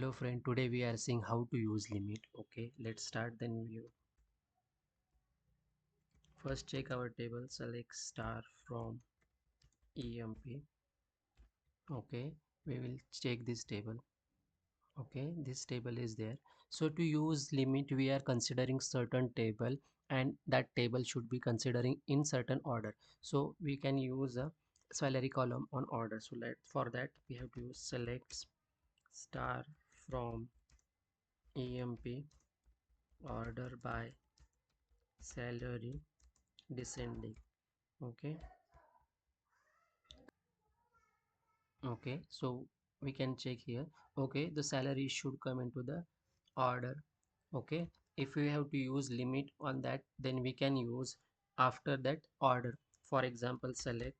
Hello friend, today we are seeing how to use limit. Okay, let's start then view. First check our table, select star from EMP. Okay, we will check this table. Okay, this table is there. So to use limit we are considering certain table, and that table should be considering in certain order. So we can use a salary column on order. So for that we have to use select star from EMP order by salary descending. Okay, okay, so we can check here. Okay, the salary should come into the order. Okay, if we have to use limit on that, then we can use after that order. For example, select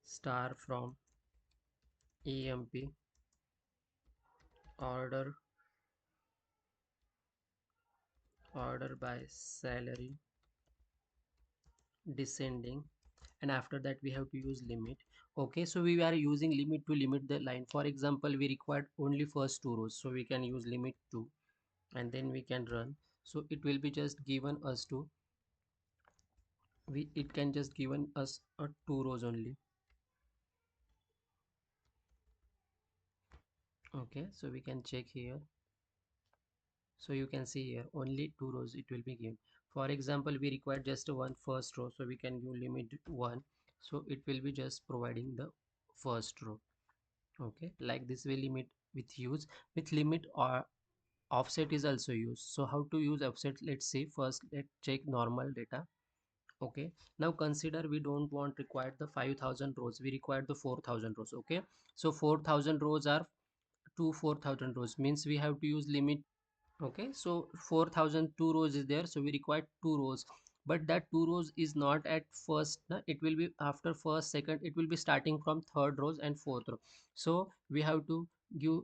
star from EMP order by salary descending, and after that we have to use limit. Okay, so we are using limit to limit the line. For example, we required only first two rows, so we can use limit 2, and then we can run. So it will be just given us to it can just given us a two rows only. Okay, so we can check here. So you can see here only two rows it will be given. For example, we require just one first row, so we can use limit 1. So it will be just providing the first row. Okay, like this way limit with use with limit, or offset is also used. So how to use offset? Let's see. First let's check normal data. Okay, now consider we don't want required the 5000 rows, we require the 4000 rows. Okay, so 4000 rows are 4000 rows, means we have to use limit. Okay, so 4002 rows is there, so we require two rows, but that two rows is not at first na? It will be after first, second, it will be starting from third rows and fourth row. So we have to give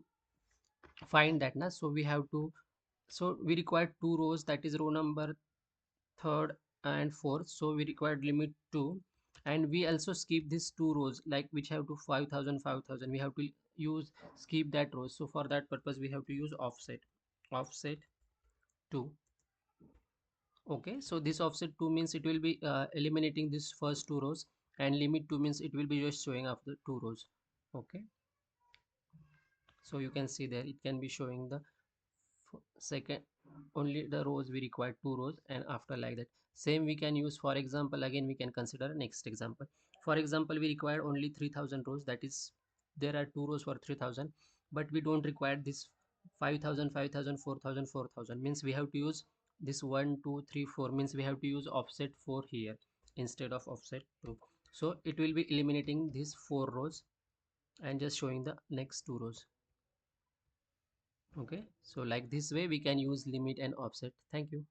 find that na. So we have to, so we require two rows, that is row number third and fourth. So we required limit 2, and we also skip these two rows like which have to 5000 5000. We have to use skip that row. So for that purpose we have to use offset 2. Okay, so this offset 2 means it will be eliminating this first two rows, and limit 2 means it will be just showing after two rows. Okay, so you can see there it can be showing the second only the rows we require two rows, and after like that same we can use. For example, again we can consider next example. For example, we require only 3000 rows, that is there are two rows for 3000, but we don't require this 5000 5000 4000 4000. Means we have to use this 1 2 3 4, means we have to use offset 4 here instead of offset 2. So it will be eliminating these four rows and just showing the next two rows. Okay, so like this way we can use limit and offset. Thank you.